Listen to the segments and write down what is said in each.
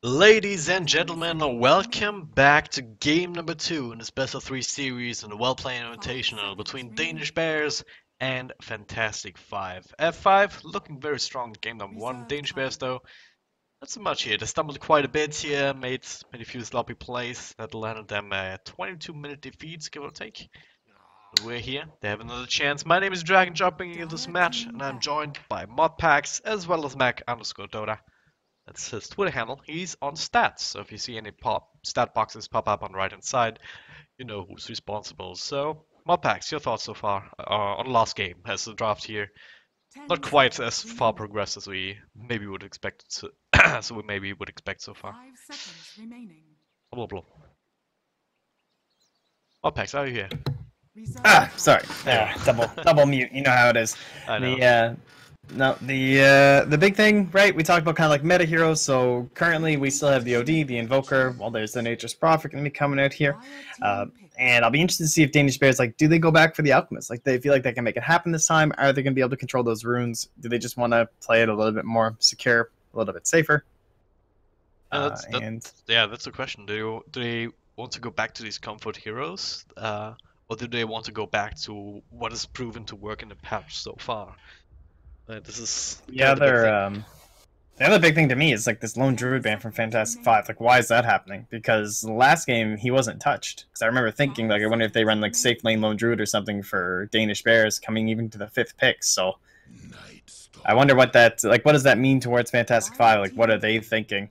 Ladies and gentlemen, welcome back to game number 2 in this best of 3 series in the Wellplay Invitational between Danish Bears and Fantastic 5. F5 looking very strong in game number 1. Danish Bears though, not so much here. They stumbled quite a bit here, made a few sloppy plays that landed them 22-minute defeats, give or take. But we're here, they have another chance. My name is Dragon jumping into this match, and I'm joined by Modpacks as well as Mac_Dota. That's his Twitter handle. He's on stats, so if you see any stat boxes pop up on the right hand side, you know who's responsible. So, Modpacks, your thoughts so far on the last game as the draft here? Not quite as far progressed as we maybe would expect, so we maybe would expect so far. Blah blah. Modpacks, how are you here? Sorry. Double mute. You know how it is. I know. The big thing, right? We talked about kind of like meta heroes. So currently we still have the OD, the Invoker. Well, there's the Nature's Prophet going to be coming out here, and I'll be interested to see if Danish Bears do they go back for the Alchemist? Like, they feel like they can make it happen this time. Are they going to be able to control those runes? Do they just want to play it a little bit more secure, a little bit safer? Yeah, that's the question. Do they want to go back to these comfort heroes? Or do they want to go back to what has proven to work in the patch so far? This is the other big thing to me is this lone druid ban from Fantastic 5. Why is that happening? Because the last game he wasn't touched. Because I remember thinking I wonder if they run safe lane lone druid or something for Danish Bears coming even to the 5th pick. So I wonder what that what does that mean towards Fantastic 5? What are they thinking?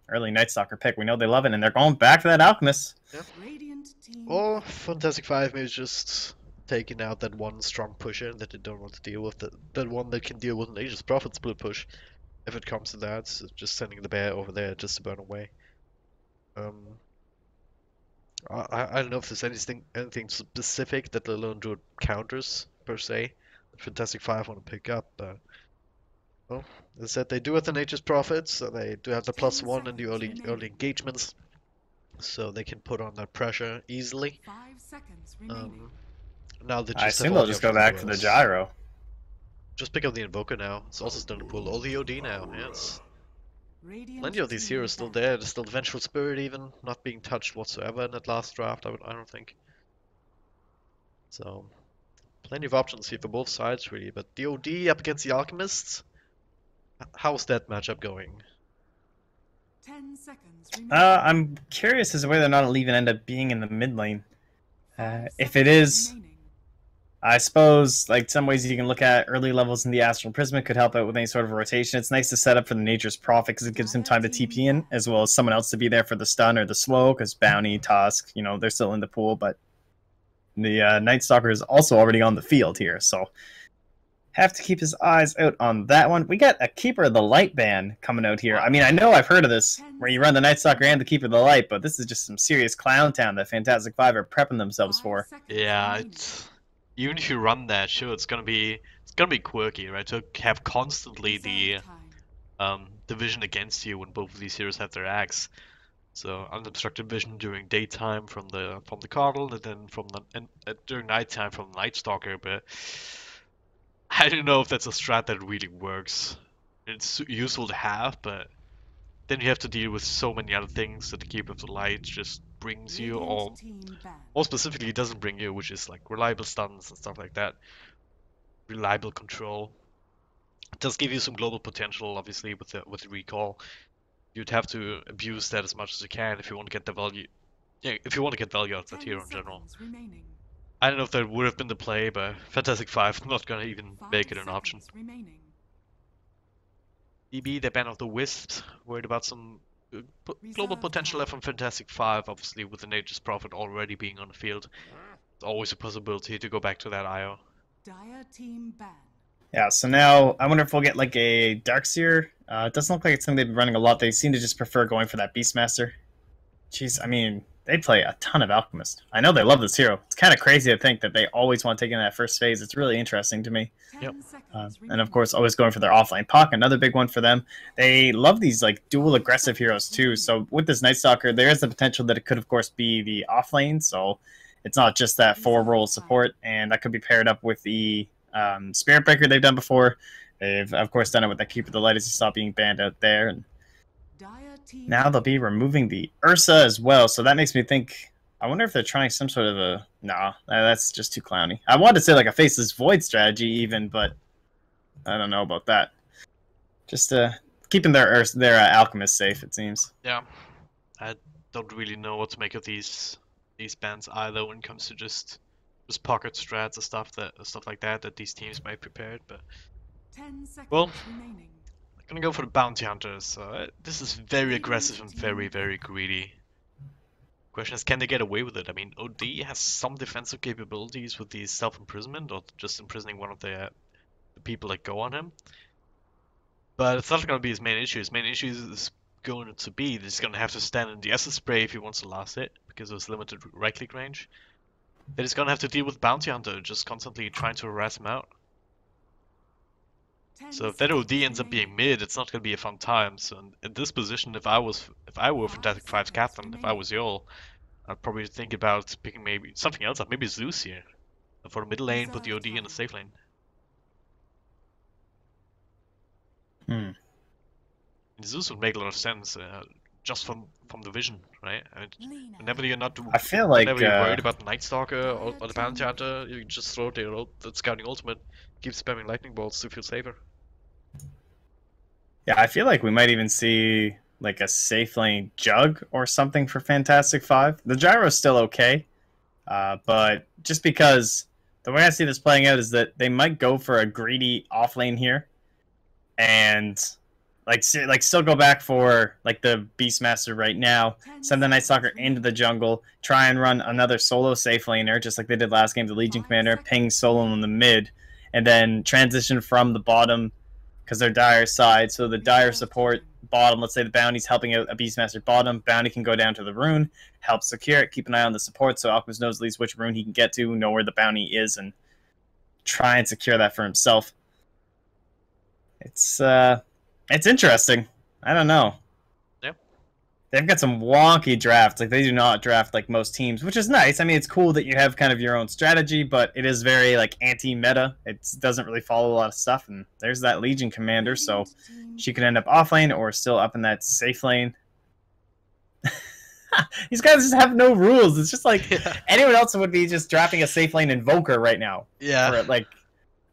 Early Night Stalker pick. We know they love it, and they're going back for that Alchemist. Yep. Or Fantastic 5 maybe just taking out that one strong pusher that they don't want to deal with, that one that can deal with an Nature's Prophet split push, if it comes to that, so just sending the bear over there just to burn away. I don't know if there's anything specific that the Lone Druid counters, per se, that Fantastic 5 want to pick up, but well, as I said, they do have the Nature's Prophet, so they do have the +1 in the early engagements, so they can put on that pressure easily. Now they just I assume they'll just go back for the gyro. Just pick up the Invoker now. It's also still to pull all the OD now. Yes. Plenty of these heroes still there. There's still the Vengeful Spirit even not being touched whatsoever in that last draft. I don't think. So plenty of options here for both sides really. But the OD up against the Alchemists. How's that matchup going? 10 seconds. I'm curious as to whether or not it'll even end up being in the mid lane. If it is, I suppose some ways you can look at early levels in the Astral Prism could help out with any sort of rotation. It's nice to set up for the Nature's Prophet because it gives him time to TP in, as well as someone else to be there for the stun or the slow, because Bounty, Tusk, they're still in the pool, but the Night Stalker is also already on the field here, so have to keep his eyes out on that one. We got a Keeper of the Light ban coming out here. I mean, I know I've heard of this, where you run the Night Stalker and the Keeper of the Light, but this is just some serious clown town that Fantastic 5 are prepping themselves for. Yeah, even if you run that, sure, it's gonna be quirky, right? To have constantly the vision against you when both of these heroes have their axe. So unobstructed vision during daytime from the Cardinal, and then during nighttime from the Night Stalker, but I don't know if that's a strat that really works. It's useful to have, but then you have to deal with so many other things that the Keeper of the Light just brings you, or more specifically doesn't bring you, which is reliable stuns and stuff like that. Reliable control. It does give you some global potential, obviously, with the recall. You'd have to abuse that as much as you can if you want to get the value. Yeah, if you want to get value out of that hero in general. I don't know if that would have been the play, but Fantastic 5 not gonna even make it an option. DB, they ban off the Wisps, worried about some global potential left from Fantastic 5, obviously with the Nature's Prophet already being on the field. It's always a possibility to go back to that IO. Yeah, so now I wonder if we'll get a Darkseer. It doesn't look like it's something they've been running a lot. They seem to just prefer going for that Beastmaster. Jeez, I mean, they play a ton of Alchemist. I know they love this hero. It's kind of crazy to think that they always want to take in that first phase. It's really interesting to me. Yep. And of course, always going for their offlane Puck, another big one for them. They love these dual aggressive heroes too. So with this Night Stalker, there is the potential that it could, of course, be the offlane. So it's not just that 4-role support, and that could be paired up with the Spirit Breaker they've done before. They've, of course, done it with the Keeper of the Light, as you saw being banned out there. And Now they'll be removing the Ursa as well, so that makes me think... I wonder if they're trying some sort of a... Nah, that's just too clowny. I wanted to say like a Faceless Void strategy even, but I don't know about that. Just keeping their Alchemist safe, it seems. Yeah, I don't really know what to make of these bans either when it comes to just pocket strats or stuff like that these teams might prepared. But 10 seconds well, remaining. I'm gonna go for the bounty hunters. So this is very aggressive and very greedy. Question is, can they get away with it? I mean, OD has some defensive capabilities with the self-imprisonment or just imprisoning one of the people that go on him. But it's not going to be his main issue. His main issue is going to be that he's going to have to stand in the Acid Spray if he wants to last hit, because of his limited right-click range. Then he's going to have to deal with Bounty Hunter, just constantly trying to harass him out. So if that OD ends up being mid, it's not going to be a fun time. So in this position, if I were Fantastic 5's captain, if I was Yol, I'd probably think about picking maybe something else up, maybe Zeus here. And for the middle lane, put the OD in the safe lane. Zeus would make a lot of sense, just from the vision, right? I mean, whenever you're not, I feel like whenever you're worried about the Night Stalker or the Bounty Hunter, you just throw the Scouting Ultimate, keep spamming lightning bolts to feel safer. Yeah, I feel like we might even see like a safe lane Jug or something for Fantastic 5. The Gyro's still okay, but just because the way I see this playing out is that they might go for a greedy off lane here, and like still go back for like the Beastmaster right now, send the Night Stalker into the jungle, try and run another solo safe laner just like they did last game, the Legion Commander, ping solo in the mid, and then transition from the bottom because they're Dire side, so the Dire support bottom, let's say the Bounty's helping out a Beastmaster bottom, Bounty can go down to the rune, help secure it, keep an eye on the support so Alchemist knows at least which rune he can get to, know where the Bounty is, and try and secure that for himself. It's interesting. I don't know. Yep. They've got some wonky drafts. Like, they do not draft like most teams, which is nice. I mean, it's cool that you have kind of your own strategy, but it is very like anti-meta. It doesn't really follow a lot of stuff. And there's that Legion Commander, so she could end up off lane or still up in that safe lane. These guys just have no rules. It's just like anyone else would be just drafting a safe lane Invoker right now. Yeah. For, like,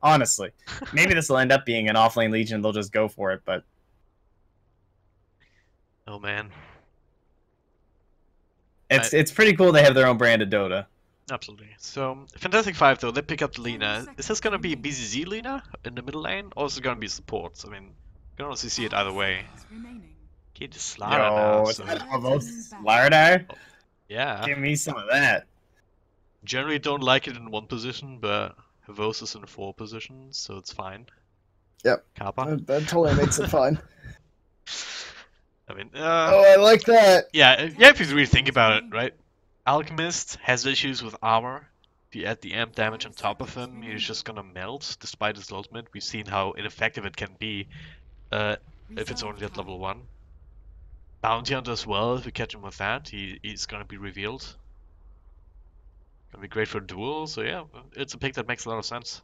honestly, maybe this will end up being an off lane Legion. They'll just go for it, but. Oh man. It's pretty cool they have their own brand of Dota. Absolutely. So, Fantastic 5 though, they pick up the Lina. Is this gonna be BZZ Lina in the middle lane, or is it gonna be supports? I mean, you can honestly see it either way. Okay, just Slara now. So... Slardar? Yeah. Give me some of that. Generally don't like it in one position, but Havos is in 4 positions, so it's fine. Yep. Kappa. That totally makes it fine. I mean, oh, I like that. Yeah, if you really think about it, right? Alchemist has issues with armor. If you add the amp damage on top of him, he's just gonna melt, despite his ultimate. We've seen how ineffective it can be if it's only at level 1. Bounty Hunter as well, if we catch him with that, he's gonna be revealed. Gonna be great for a duel, so yeah, it's a pick that makes a lot of sense.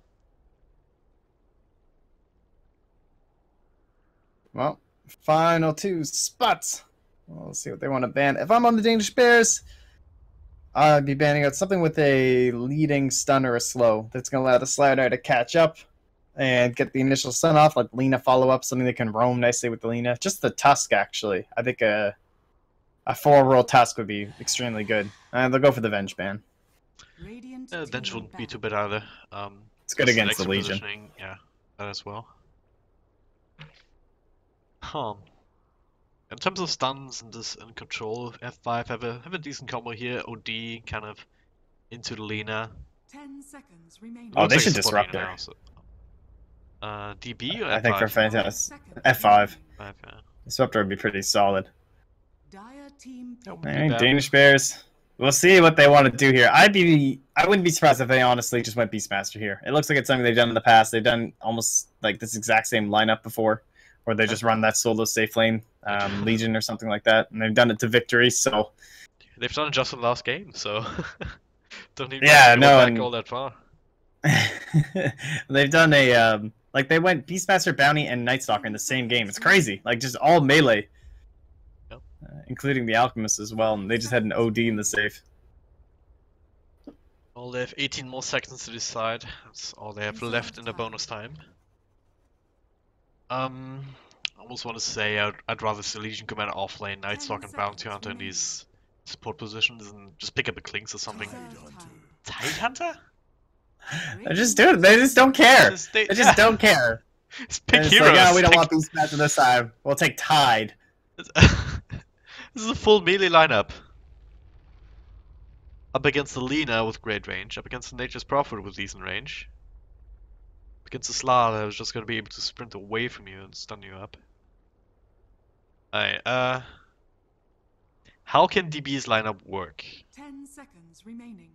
Well, final 2 spots. We'll see what they want to ban. If I'm on the Danish Bears, I'd be banning out something with a leading stun or a slow that's going to allow the Slider to catch up and get the initial stun off, like Lina follow-up, something that can roam nicely with the Lina. Just the Tusk, actually. I think a 4-roll Tusk would be extremely good. They'll go for the Venge ban. Venge wouldn't be too bad either. It's good against the Legion. Yeah, that as well. Huh. In terms of stuns and control of F5, have a decent combo here. OD kind of into the Lina. 10 seconds remaining. Oh, they should disrupt her. So. DB or F5? I think for Fantastic F5. Yeah. Disruptor would be pretty solid. Alright, Danish Bears. We'll see what they want to do here. I wouldn't be surprised if they honestly just went Beastmaster here. It looks like it's something they've done in the past. They've done almost like this exact same lineup before, where they just run that solo safe lane Legion or something like that, and they've done it to victory. So they've done it just in the last game, so don't even go back all that far. They've done a like they went Beastmaster, Bounty, and Night Stalker in the same game. It's crazy, like just all melee. Yep. including the Alchemist as well, and they just had an OD in the safe. Well, they have 18 more seconds to decide. That's all they have left in the bonus time. I almost want to say I'd rather see Legion Commander offlane, Night Stalker and Bounty Hunter in these support positions and just pick up a Clinks or something. Tidehunter? They just do it. They just don't care. They just don't care. Just pick it's heroes. like, oh, we don't want these stats on this side. We'll take Tide. This is a full melee lineup. Up against the Lina with great range. Up against the Nature's Prophet with decent range. Up against the Slar who's just going to be able to sprint away from you and stun you up. Alright, how can DB's lineup work? 10 seconds remaining.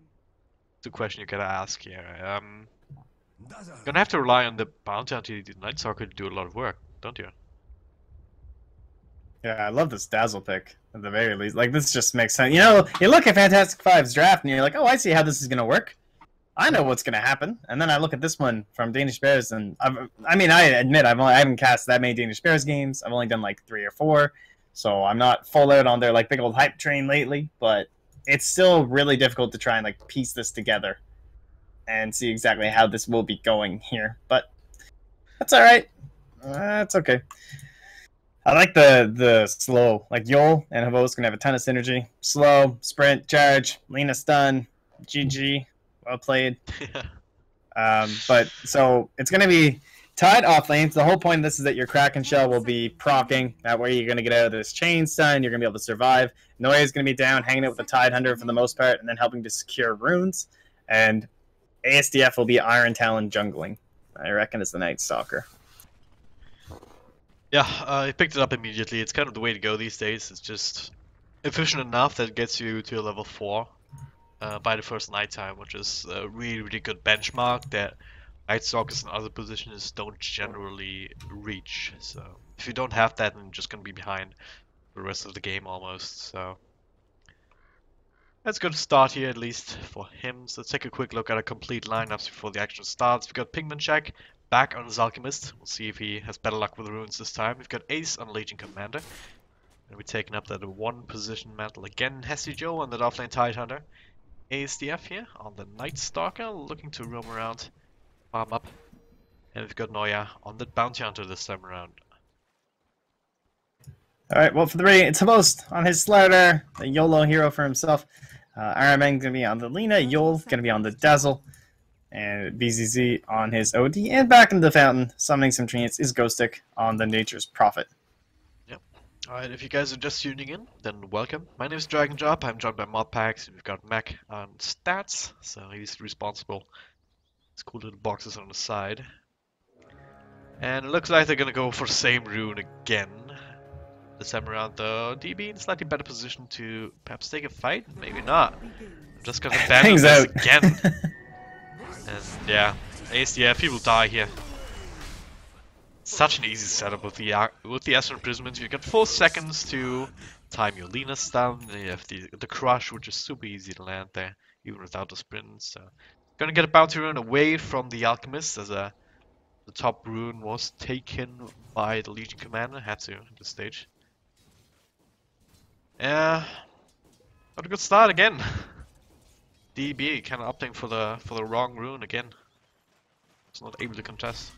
It's a question you gotta ask here. Gonna have to rely on the Bounty Hunter and Night Stalker to do a lot of work, don't you? Yeah, I love this Dazzle pick, at the very least. Like, this just makes sense. You know, you look at Fantastic Five's draft, and you're like, oh, I see how this is gonna work. I know what's gonna happen. And then I look at this one from Danish Bears, and I mean, I admit, I haven't cast that many Danish Bears games. I've only done like 3 or 4, so I'm not full out on their like big old hype train lately, but it's still really difficult to try and like piece this together and see exactly how this will be going here. But that's all right. That's okay. I like the slow, like Yol and Havos gonna have a ton of synergy. Slow, sprint, charge, Lina stun, GG, well played. But so it's gonna be Tide off lanes. The whole point of this is that your Kraken Shell will be proccing. That way you're going to get out of this chain stun. You're going to be able to survive. Noya is going to be down, hanging out with the Tide Hunter for the most part, and then helping to secure runes. And ASDF will be Iron Talon jungling. I reckon it's the Night Stalker. Yeah, I picked it up immediately. It's kind of the way to go these days. It's just efficient enough that it gets you to a level 4 by the first nighttime, which is a really, really good benchmark that Night Stalkers and other positions don't generally reach. So if you don't have that, then you're just gonna be behind the rest of the game almost. So that's a good start here, at least for him. So let's take a quick look at our complete lineups before the action starts. We've got Pigman Check back on his Alchemist. We'll see if he has better luck with the runes this time. We've got Ace on Legion Commander. And we're taking up that 1 position mantle again. Hessie Joe on the offlane Tide Hunter. ASDF here on the Night Stalker, looking to roam around. Farm up. And we've got Noya on the Bounty Hunter this time around. Alright, well for the raid, it's Host on his Slider, a YOLO hero for himself. Iron Man going to be on the Lina, Yol going to be on the Dazzle, and BZZ on his OD, and back in the Fountain, summoning some treants, is Ghostic on the Nature's Prophet. Yep. Alright, if you guys are just tuning in, then welcome. My name is Dragon Job, I'm joined by Modpacks, we've got Mac on stats, so he's responsible. It's cool little boxes on the side. And it looks like they're gonna go for the same rune again. This time around though, DB in a slightly better position to perhaps take a fight? Maybe not. I'm just gonna abandon this again. And yeah, ASDF, he will die here. Such an easy setup with the Astral Imprisonment. You've got 4 seconds to time your Lina stun. You have the Crush, which is super easy to land there, even without the sprint. So gonna get a bounty rune away from the Alchemist, as the top rune was taken by the Legion Commander. Had to at this stage. Yeah, got a good start again. DB kind of opting for the wrong rune again. It's not able to contest.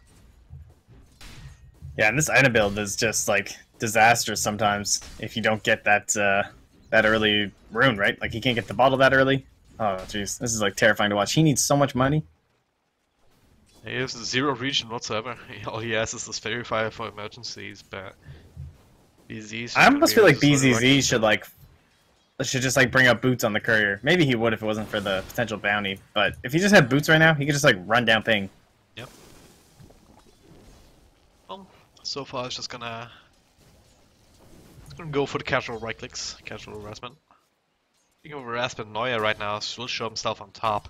Yeah, and this item build is just like disastrous sometimes if you don't get that that early rune, right? Like he can't get the bottle that early. Oh jeez, this is like terrifying to watch. He needs so much money. He has 0 region whatsoever. All he has is this Fairy Fire for emergencies, but BZZ. I almost feel like BZZ should just like bring up boots on the courier. Maybe he would if it wasn't for the potential bounty, but if he just had boots right now, he could just like run down Ping. Yep. Well, so far it's just gonna go for the casual right clicks, casual harassment. Speaking of harassment, Noya right now will show himself on top.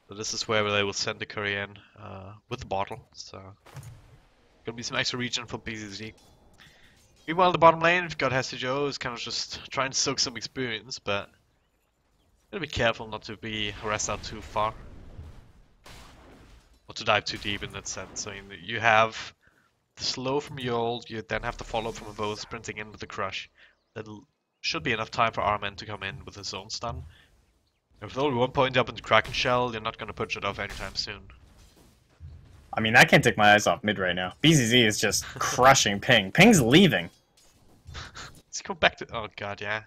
So this is where they will send the courier in with the bottle. So gonna be some extra region for BZZ. Meanwhile, in the bottom lane, we've got Hessie Joe, who's kind of just trying to soak some experience, but gotta be careful not to be harassed out too far. Or to dive too deep in that sense. I mean, you have the slow from Yol, you then have the follow from both sprinting in with the Crush. That should be enough time for Arman to come in with his own stun. With only 1 point up in the Kraken Shell, you're not gonna push it off anytime soon. I mean, I can't take my eyes off mid right now. BZZ is just crushing Ping. Ping's leaving. Let's go back to... Oh god, yeah.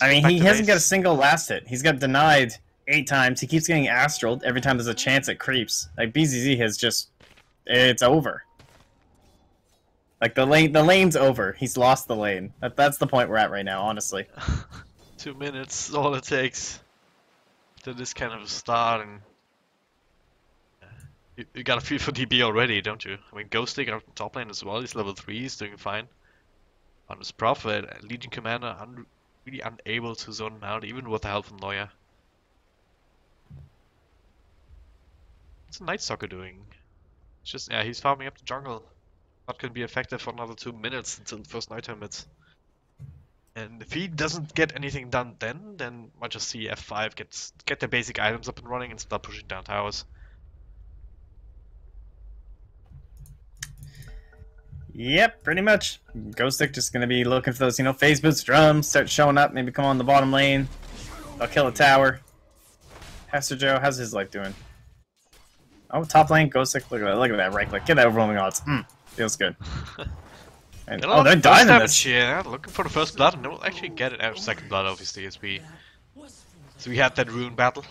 I mean, he hasn't got a single last hit. He's got denied 8 times. He keeps getting astraled every time there's a chance it creeps. Like, BZZ has just... It's over. Like, the lane's over. He's lost the lane. That's the point we're at right now, honestly. 2 minutes is all it takes to this kind of a start, and you got a feel for DB already, don't you? I mean, Ghostic out top lane as well. He's level 3. He's doing fine. On his Prophet, Legion Commander, really unable to zone him out, even with the help from Lawyer. What's the Night Stalker doing? It's just, yeah, he's farming up the jungle. Not going to be effective for another 2 minutes until the first nighttime hits. And if he doesn't get anything done then might just see F5 get their basic items up and running and start pushing down towers. Yep, pretty much. Ghostic just gonna be looking for those, phase boots, drums, start showing up, maybe come on the bottom lane. They'll kill a tower. Pastor Joe, how's his life doing? Oh, top lane, Ghostic, look at that right click. Get that overwhelming odds. Feels good. And, they're diving this. Yeah, looking for the first blood, and they will actually get it out of second blood, obviously, as we had that rune battle.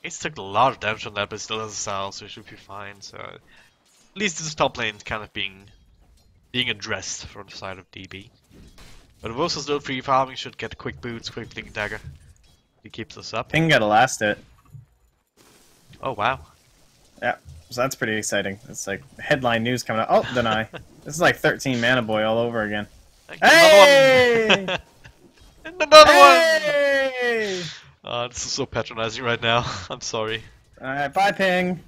Ace took a lot of damage on that, but still has a Sal, so it should be fine. So at least this top lane kind of being addressed from the side of DB. But if also still free farming, should get quick boots, quick blink dagger. He keeps us up. Ping got a last hit. Oh wow. Yeah, so that's pretty exciting. It's like headline news coming out. Oh, deny. This is like 13 Mana Boy all over again. Hey! And another hey! one! Oh, this is so patronizing right now. I'm sorry. Alright, bye Ping.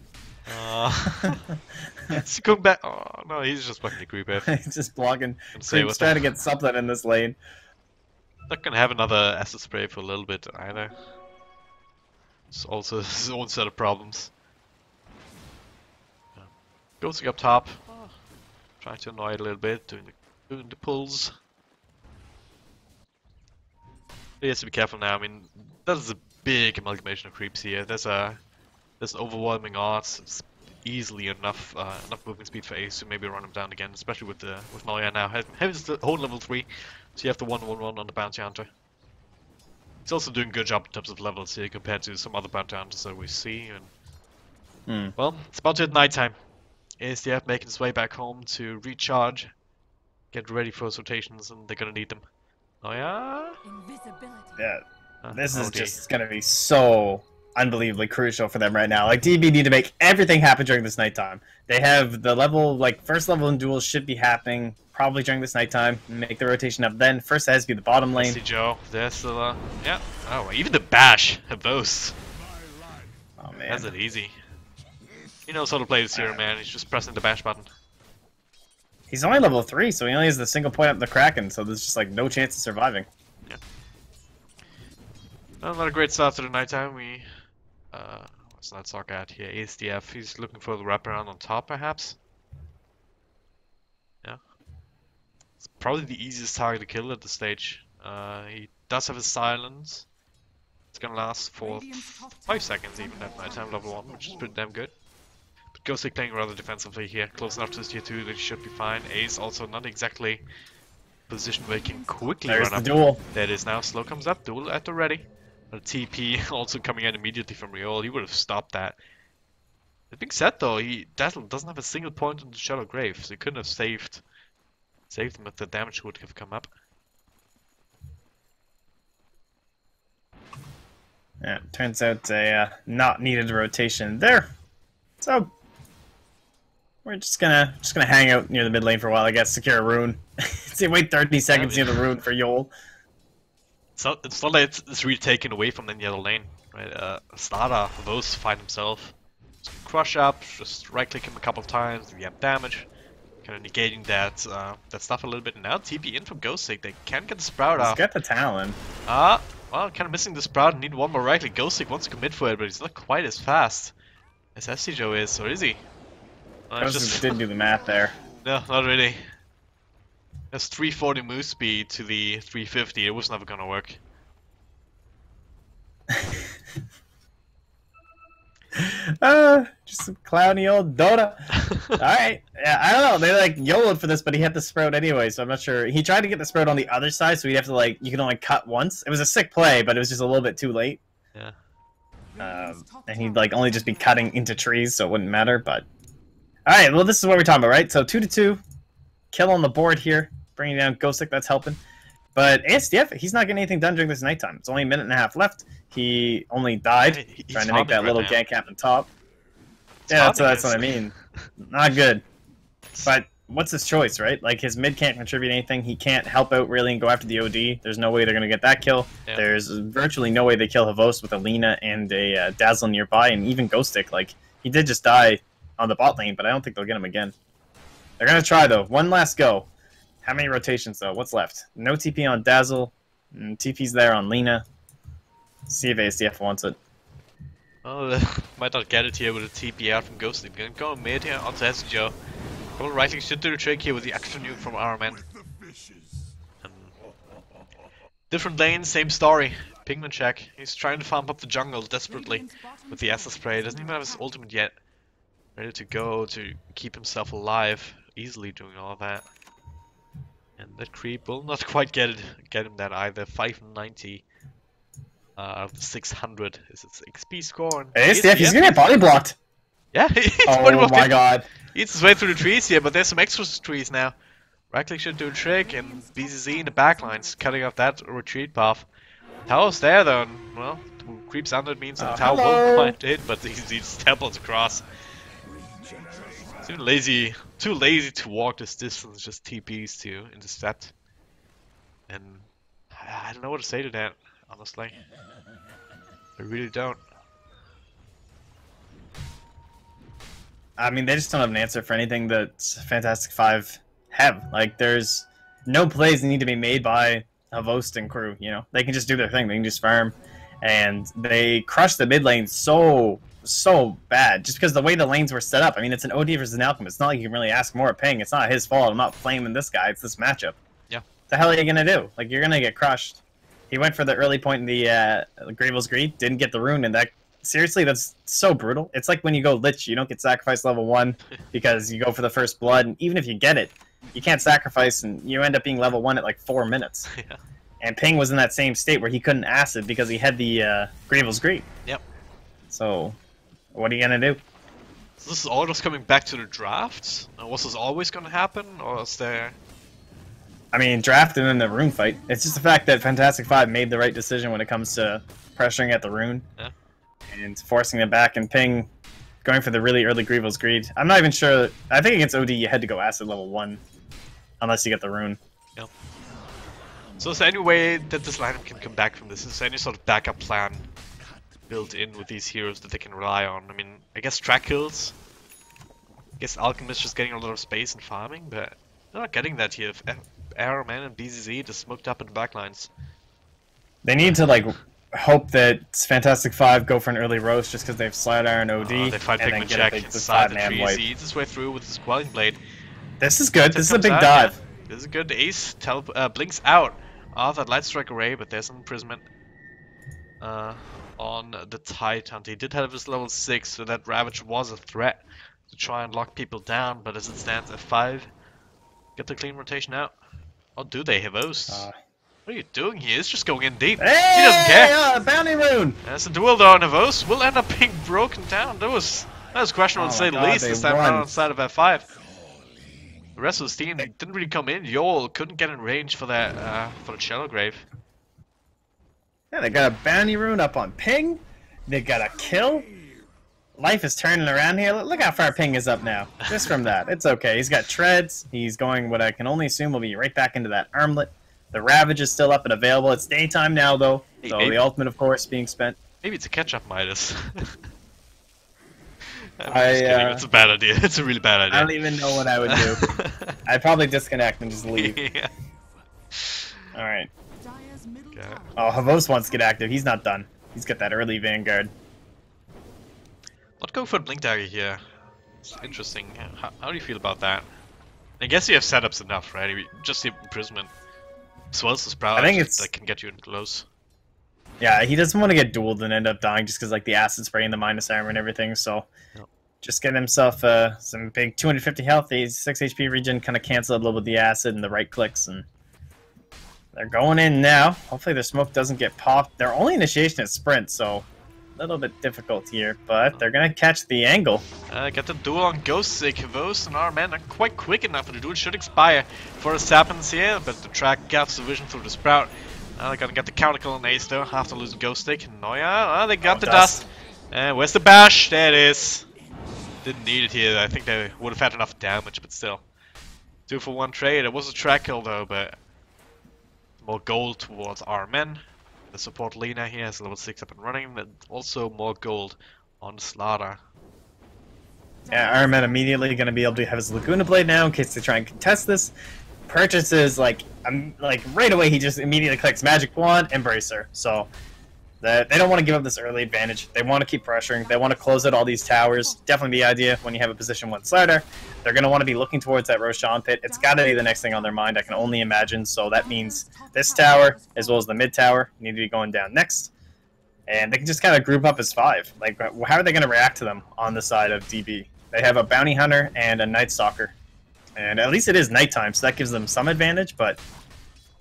Is he going back? Oh no, he's just fucking the creep F. He's just blocking. Say He's trying to get something in this lane. Not gonna have another acid spray for a little bit either. It's also his own set of problems. Ghosting up top. Trying to annoy it a little bit, doing the pulls. He has to be careful now. I mean, there's a big amalgamation of creeps here. There's overwhelming odds. It's easily enough movement speed for Ace to maybe run him down again, especially with Noya now. Having the whole level 3, so you have the 1-1-1 on the Bounty Hunter. He's also doing a good job in terms of levels here compared to some other Bounty Hunters that we see. And well, it's about to hit nighttime. ASDF making his way back home to recharge, get ready for his rotations, and they're gonna need them. Oh yeah? Yeah, this is just gonna be so unbelievably crucial for them right now. Like, DB need to make everything happen during this nighttime. They have the level, like, first level in duels should be happening probably during this nighttime. Make the rotation up then. First it has to be the bottom lane. See Joe, there's the, yeah. Oh, even the bash have those. Oh man. That's it easy. He knows how to play this hero, man. He's just pressing the bash button. He's only level 3, so he only has the single point up the Kraken, so there's just like no chance of surviving. Yeah. Well, not a great start to the nighttime. What's that sock at here? ASDF. He's looking for the wraparound on top, perhaps. Yeah. It's probably the easiest target to kill at this stage. He does have his silence. It's gonna last for 5 seconds even at nighttime, level 1, which is pretty damn good. But Ghostic playing rather defensively here, close enough to his tier 2 that he should be fine. Ace also not exactly position where he can quickly There's run up. the duel. There it is now, slow comes up, duel at the ready. A TP also coming in immediately from Riol, he would have stopped that. That being said though, Dazzle doesn't have a single point on the Shadow Grave, so he couldn't have saved him if the damage would have come up. Yeah, turns out a not needed rotation there. So we're just gonna hang out near the mid lane for a while, I guess. Secure a rune. See, wait 30 seconds near the rune for Yol. It's not like it's really taken away from the other lane, right? Starter Vos find himself. Just crush up, just right click him a couple of times, we have damage. Kind of negating that stuff a little bit. And now TP in from Ghostic, they can get the Sprout off. He's got the Talon. Well, kind of missing the Sprout, need one more right click. Ghostic wants to commit for it, but he's not quite as fast as SCJo is, or is he? Ghostic didn't do the math there. No, not really. That's 340 move speed to the 350. It was never gonna work. Just some clowny old Dota. Alright. Yeah, I don't know. They like YOLO'd for this, but he had the sprout anyway, so I'm not sure. He tried to get the sprout on the other side, so he'd have to like you can only cut once. It was a sick play, but it was just a little bit too late. Yeah. And he'd like only just be cutting into trees, so it wouldn't matter, but alright, well this is what we're talking about, right? So 2-2. Kill on the board here, bringing down Ghostic, that's helping. But ASDF, he's not getting anything done during this nighttime. It's only a minute and a half left. He only died He's trying to make that farming little right now. gank happen top. It's Yeah, that's farming what I mean. Not good. But what's his choice, right? Like, his mid can't contribute anything. He can't help out really and go after the OD. There's no way they're going to get that kill. Yeah. There's virtually no way they kill Havos with a Lina and a Dazzle nearby, and even Ghostic. Like, he did just die on the bot lane, but I don't think they'll get him again. They're going to try, though. One last go. How many rotations, though? What's left? No TP on Dazzle. TP's there on Lina. See if ASDF wants it. Oh, might not get it here with a TP out from Ghosting. Gonna go mid here onto SJO. Double right click should do the trick here with the extra nuke from RMN. Different lanes, same story. Pigman check. He's trying to farm up the jungle desperately with the Acid Spray. Doesn't even have his ultimate yet. Ready to go to keep himself alive. Easily doing all of that. And that creep will not quite get him that either. 590 out of the 600 is its XP score. And ASDF, he's gonna get body blocked! yeah, he's Oh body blocked. my god. Eats his way through the trees here, but there's some extra trees now. Right click should do a trick, and BZZ in the backlines, cutting off that retreat path. Tower's there though, and well, two creeps under it means that the tower hello. won't quite hit, but he just teleports across. Too lazy to walk this distance, just TPs to intercept. And I don't know what to say to that, honestly. I really don't. I mean, they just don't have an answer for anything that Fantastic Five have. Like, there's no plays that need to be made by Havost and crew, you know? They can just do their thing. They can just farm. And they crush the mid lane so bad. Just because the way the lanes were set up. I mean, it's an OD versus an Alchemist. It's not like you can really ask more of Ping. It's not his fault. I'm not flaming this guy. It's this matchup. Yeah. What the hell are you going to do? Like, you're going to get crushed. He went for the early point in the Gravel's Greed. Didn't get the rune, and that... Seriously, that's so brutal. It's like when you go Lich, you don't get sacrificed level 1 because you go for the first blood, and even if you get it, you can't sacrifice, and you end up being level 1 at like 4 minutes. Yeah. And Ping was in that same state where he couldn't acid because he had the Gravel's Greed. Yep. So, what are you gonna do? So this is all just coming back to the draft? Was this always gonna happen, or is there... I mean, draft and then the rune fight. It's just the fact that Fantastic Five made the right decision when it comes to pressuring at the rune. Yeah. And forcing it back, and Ping going for the really early Grievel's Greed. I'm not even sure. I think against OD you had to go acid level 1 unless you get the rune. Yep. So is there any way that this lineup can come back from this? Is there any sort of backup plan built in with these heroes that they can rely on? I mean, I guess track kills. I guess Alchemist just getting a lot of space and farming, but they're not getting that here. Arrowman and BZZ just smoked up in the backlines. They need to like hope that Fantastic Five go for an early roast just because they have Slide Iron OD. They fight and then Pigman get check a big inside the 5-man trees. wipe. He eats his way through with his Quelling Blade. This is good. This is a Comes big out, dive. yeah. This is good. The Ace blinks out of that Light Strike array, but there's an imprisonment on the Tide Hunter. He did have his level 6, so that Ravage was a threat to try and lock people down, but as it stands at 5, get the clean rotation out. Or do they have O's? What are you doing here? It's just going in deep. Hey, He doesn't care. Bounty Rune! As the duel though on Havos will end up being broken down. That was questionable Oh to say the my God, least they this time won. around on the side of F5. The rest of the team didn't really come in. Yol couldn't get in range for that for the Shallow Grave. Yeah, they got a Bounty Rune up on Ping. They got a kill. Life is turning around here. Look how far Ping is up now. Just from that. It's okay. He's got treads. He's going what I can only assume will be right back into that armlet. The Ravage is still up and available. It's daytime now, though. So the ultimate, of course, being spent. Maybe it's a catch-up Midas. I'm just I, kidding. It's a bad idea. It's a really bad idea. I don't even know what I would do. I'd probably disconnect and just leave. Yeah. Alright. Dire's middle Okay. tower Oh, Havos wants to get active. He's not done. He's got that early Vanguard. Not going for a Blink Dagger here. It's interesting. How do you feel about that? I guess you have setups enough, right? Just the imprisonment. As well as the sprout I think it's that can get you in close. Yeah, he doesn't want to get dueled and end up dying just because like the acid spray and the minus armor and everything. So Yep. just get himself some big 250 health, 6 HP regen, kind of cancel it a little with the acid and the right clicks, and they're going in now. Hopefully their smoke doesn't get popped. Their only initiation is sprint, so a little bit difficult here, but they're gonna catch the angle. Get the duel on Ghost Sick. Those and our men are quite quick enough, and the duel should expire for the Sapiens here, but the track gaps the vision through the sprout. They're gonna get the counter kill on Ace though, after losing Ghost Stick. Noya, they got the dust. Where's the bash? There it is. Didn't need it here. I think they would have had enough damage, but still. 2-for-1 trade. It was a track kill though, but more gold towards our men. The support Lena here has level 6 up and running, but also more gold on Slaughter. Yeah, Iron Man immediately going to be able to have his Laguna Blade now in case they try and contest this. Purchases, like right away, he just immediately clicks Magic Wand, Embracer. So they don't want to give up this early advantage. They want to keep pressuring. They want to close out all these towers. Definitely the idea when you have a position 1 Slider. They're going to want to be looking towards that Roshan pit. It's got to be the next thing on their mind, I can only imagine. So that means this tower, as well as the mid tower, need to be going down next. And they can just kind of group up as 5. Like, how are they going to react to them on the side of DB? They have a Bounty Hunter and a Night Stalker. And at least it is nighttime, so that gives them some advantage, but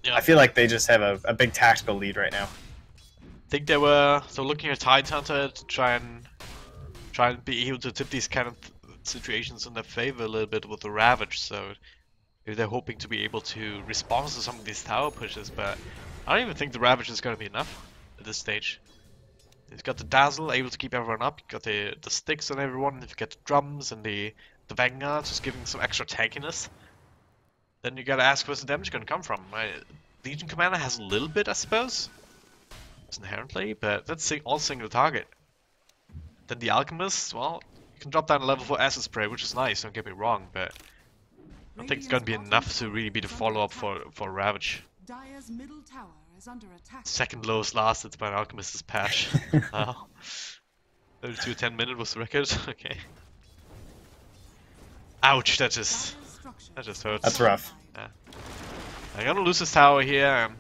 yeah. I feel like they just have a big tactical lead right now. I think they were looking at Tidehunter to try and be able to tip these kind of situations in their favor a little bit with the Ravage, so maybe they're hoping to be able to respond to some of these tower pushes, but I don't even think the Ravage is going to be enough at this stage. He's got the Dazzle, able to keep everyone up, you got the sticks on everyone, if you get the drums and the Vanguard, just giving some extra tankiness. Then you gotta ask where's the damage gonna come from, right? Legion Commander has a little bit, I suppose. It's inherently, but that's all single target. Then the Alchemist, well, you can drop down a level for Acid Spray, which is nice, don't get me wrong, but I don't think it's gonna be enough to really be the follow-up for Ravage. Dire's middle tower is under attack. Second lowest lasted by an Alchemist's patch. Wow. 32-10 minute was the record, okay. Ouch, that just hurts. That's rough. Yeah. I'm gonna lose this tower here. I'm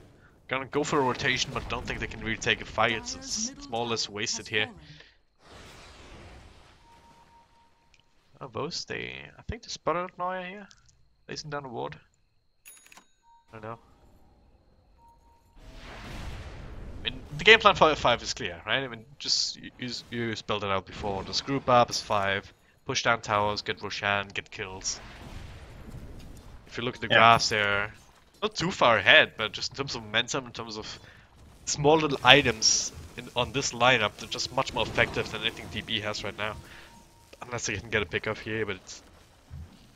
gonna go for a rotation, but don't think they can really take a fight. It's more or less wasted here. Oh, both I think they spotted Noya here. Placing down a ward. I don't know. I mean, the game plan for 5 is clear, right? I mean, just you spelled it out before. Just group up as 5. Push down towers, get Roshan, get kills. If you look at the graphs, they're not too far ahead, but just in terms of momentum, in terms of small little items on this lineup, they're just much more effective than anything DB has right now. Unless they can get a pickup here, but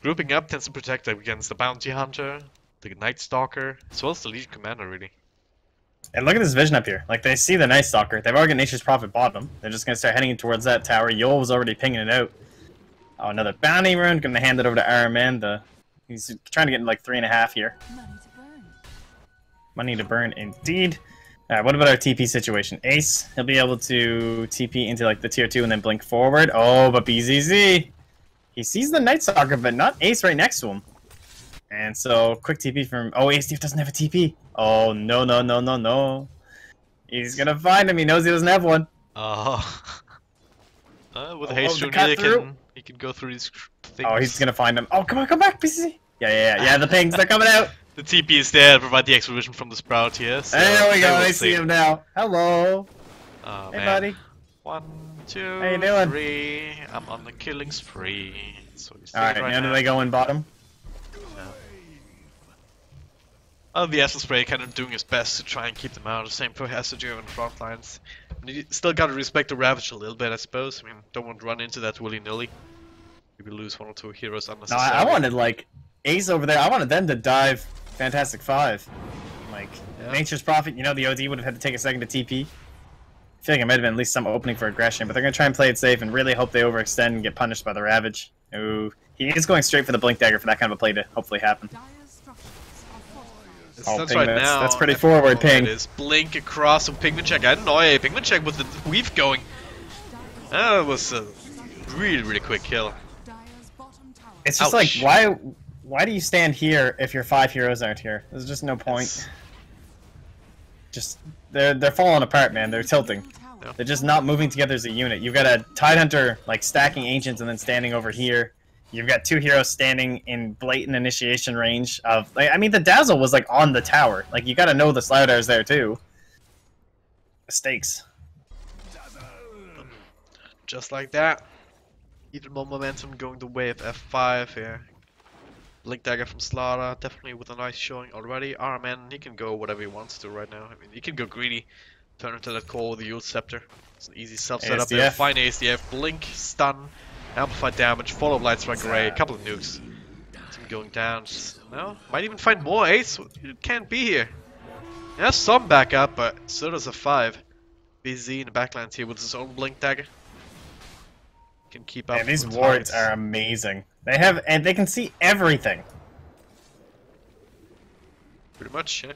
grouping up tends to protect them against the Bounty Hunter, the Night Stalker, as well as the Legion Commander, really. And look at this vision up here. Like, they see the Night Stalker. They've already got Nature's Prophet bottom. They're just going to start heading towards that tower. Yol was already pinging it out. Oh, another bounty rune. Going to hand it over to Iron Man. He's trying to get in like 3.5 here. Money to burn, indeed. Alright, what about our TP situation? Ace, he'll be able to TP into like the tier 2 and then blink forward. Oh, but BZZ. He sees the Night Stalker, but not Ace right next to him. And so, quick TP from... Oh, Ace doesn't have a TP. Oh, no, no, no, no, no. He's going to find him. He knows he doesn't have one. Oh. With Haste Rune, he can go through these things. Oh, he's going to find him. Oh, come on, come back, BZZ. Yeah, the pings, they're coming out. The TP is there to provide the extra vision from the Sprout here. So there we go, I see him now. Hello. Oh, hey, man. buddy. 1, 2, How you doing? 3. I'm on the killing spree. Alright, now do they go in bottom? Yeah. Oh, the Acid Spray kind of doing his best to try and keep them out. Same for Hasidio in the front lines. I mean, you still gotta respect the Ravage a little bit, I suppose. I mean, don't want to run into that willy-nilly. Maybe lose 1 or 2 heroes unnecessarily. No, I wanted, like, Ace over there. I wanted them to dive Fantastic 5. Like, Nature's Prophet, you know, the OD would have had to take a second to TP. I feel like it might have been at least some opening for aggression, but they're going to try and play it safe and really hope they overextend and get punished by the Ravage. Ooh, he is going straight for the Blink Dagger for that kind of a play to hopefully happen. Oh, Ping, right now, that's pretty forward, Ping. It is Blink across from Pigment Check. I don't know, Pigment Check with the weave going. That was a really, really quick kill. It's just Ouch. like, why do you stand here if your 5 heroes aren't here? There's just no point. It's- Just they're falling apart, man. They're tilting. Yeah. They're just not moving together as a unit. You've got a Tidehunter like stacking ancients and then standing over here. You've got 2 heroes standing in blatant initiation range of. Like, I mean, the Dazzle was like on the tower. Like you got to know the Sloudar's there too. Mistakes. Just like that. Even more momentum going the way of F5 here. Blink Dagger from Slaughter, definitely with a nice showing already. RMN, he can go whatever he wants to right now. I mean, he can go greedy, turn into that core with the Yule Scepter. It's an easy self-setup there. ASDF. Fine ASDF, Blink, Stun, Amplified Damage, follow Light Strike Ray, a couple of nukes. Team going down. No, might even find more Ace. It can't be here. He has some backup, but so does a 5. BZ in the backlands here with his own Blink Dagger. Can keep up. And these with wards targets. are amazing. They have and they can see everything. Pretty much, yeah.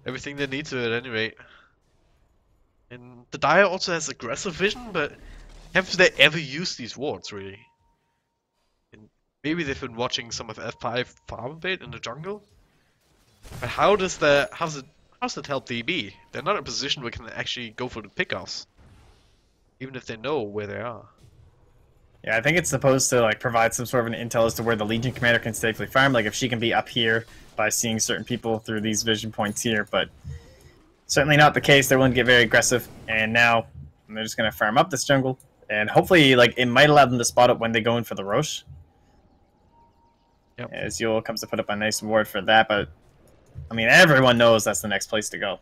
Everything they need to at any rate. And the Dire also has aggressive vision, but have they ever used these wards really? And maybe they've been watching some of F5 farm a bit in the jungle. But how's it help DB? They're not in a position where they can actually go for the pickoffs. Even if they know where they are. Yeah, I think it's supposed to like provide some sort of an intel as to where the Legion commander can safely farm. Like if she can be up here by seeing certain people through these vision points here, but certainly not the case. They're willing to get very aggressive, and now they're just going to farm up this jungle, and hopefully, like it might allow them to spot up when they go in for the Roche. Yep. As Yule comes to put up a nice ward for that, but I mean everyone knows that's the next place to go.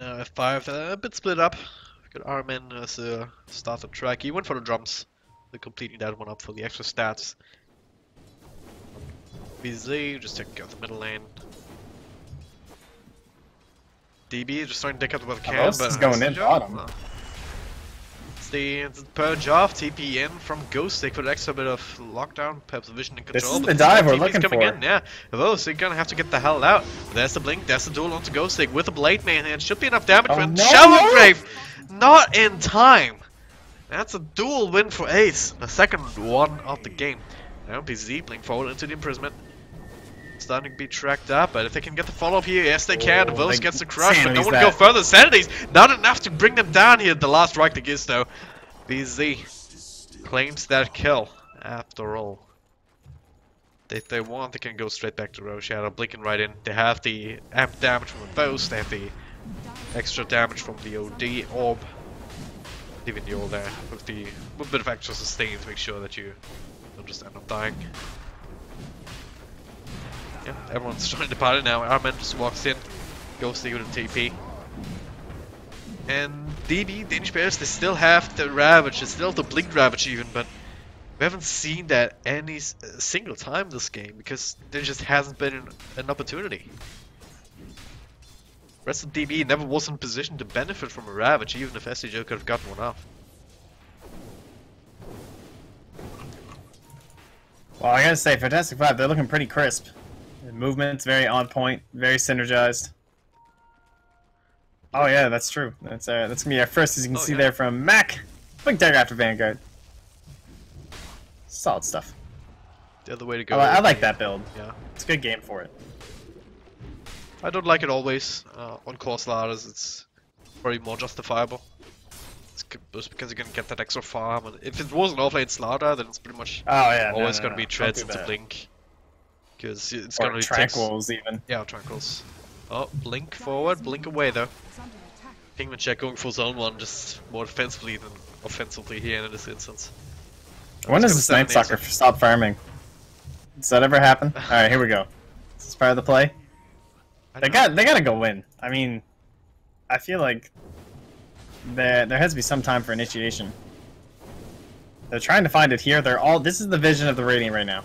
F5 a bit split up. We've got Armin as a starter track. He went for the drums. They're completing that one up for the extra stats. BZ just taking out the middle lane. DB just trying to take out what they can, Most but is going in bottom. It's the purge off, TP in from Ghost. They put extra bit of lockdown, perhaps vision and This control. is but the dive more we're TPs looking coming for. in, yeah. Those, they're gonna have to get the hell out. There's the blink, there's the duel onto Ghost Stick with a blade man, and it should be enough damage. Oh, And no, Shower no! Grave, not in time. That's a dual win for Ace, the second one of the game. Now BZ blink forward into the imprisonment. Starting to be tracked up, but if they can get the follow-up here, yes they can. Vos like, gets the crush, but no Sanity's one that. go further. Sanity's not enough to bring them down here. The last right click is though. BZ claims that kill after all. If they want, they can go straight back to Roche. Yeah, they're blinking right in. They have the amp damage from the Vos, they have the extra damage from the OD orb. Even the orb there with a bit of extra sustain to make sure that you don't just end up dying. Yeah, everyone's trying to party now. Armin just walks in, goes to with a TP. And DB, Danish Bears, they still have the Ravage, they still have the Blink Ravage even, but we haven't seen that any single time this game because there just hasn't been an opportunity. Rest of DB never was in position to benefit from a Ravage, even if SCJ could have gotten one off. Well, I gotta say, Fantastic 5, they're looking pretty crisp. The movement's very on point, very synergized. Oh yeah, that's true. That's gonna be our first, as you can see there from Mac. Blink Dagger after Vanguard. Solid stuff. The other way to go. I like that build. Yeah. It's a good game for it. I don't like it always. On core slaughters, it's probably more justifiable. It's just because you're gonna get that extra farm, and if it was an offlane slaughter, then it's pretty much Oh yeah, always gonna be Don't treads do into that. blink. Because it's Or gonna be tranquils even. Yeah, tranquils. Oh, blink forward, blink away though. Is under attack. Kingman check going for zone 1, just more defensively than offensively here in this instance. When does this Night Stalker stop farming? Does that ever happen? Alright, here we go. Is this part of the play? They gotta go win. I mean, I feel like there has to be some time for initiation. They're trying to find it here. This is the vision of the Radiant right now.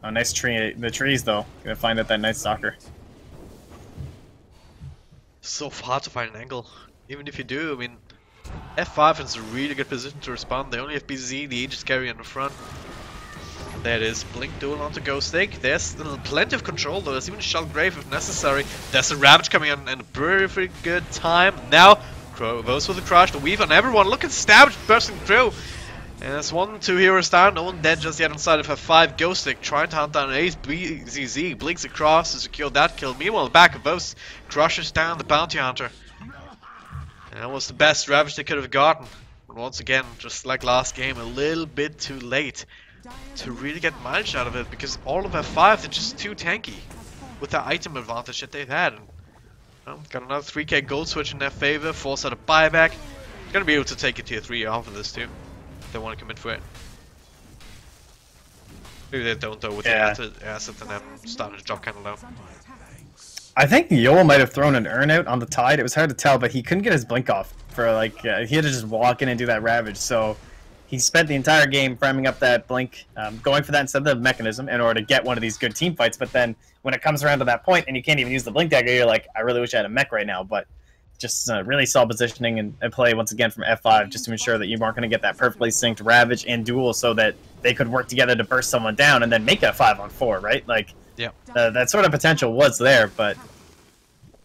Oh, nice tree. The trees, though. Gonna find out that Night Stalker. So hard to find an angle. Even if you do, I mean, F5 is a really good position to respond. They only have BZ, the Aegis carry in the front. There it is. Blink duel onto Ghost Stake. There's plenty of control though. There's even Shell Grave if necessary. There's a Ravage coming in and a very good time. Now, Vos with the crush, the weave on everyone. Look at Stabbage bursting through. And there's 2 heroes down, no one dead just yet inside of F5. Ghostic trying to hunt down Ace. BZZ blinks across to secure that kill. Meanwhile, the back of Ghost crushes down the bounty hunter. And that was the best Ravage they could have gotten. But once again, just like last game, a little bit too late to really get mileage out of it, because all of F5 they're just too tanky with the item advantage that they've had. And, well, got another 3k gold switch in their favor, force out a buyback. Gonna be able to take a tier 3 off of this too. They want to commit for it. Maybe they don't though with the asset and then starting to drop kind of low. I think Yoel might have thrown an urn out on the tide. It was hard to tell, but he couldn't get his blink off for like he had to just walk in and do that ravage. So he spent the entire game framing up that blink, going for that instead of the mechanism in order to get one of these good team fights. But then when it comes around to that point and you can't even use the blink dagger, you're like, I really wish I had a mech right now. But just really solid positioning and play once again from F5 just to ensure that you weren't going to get that perfectly synced Ravage and Duel so that they could work together to burst someone down and then make a 5-on-4, right? Like, yeah, that sort of potential was there, but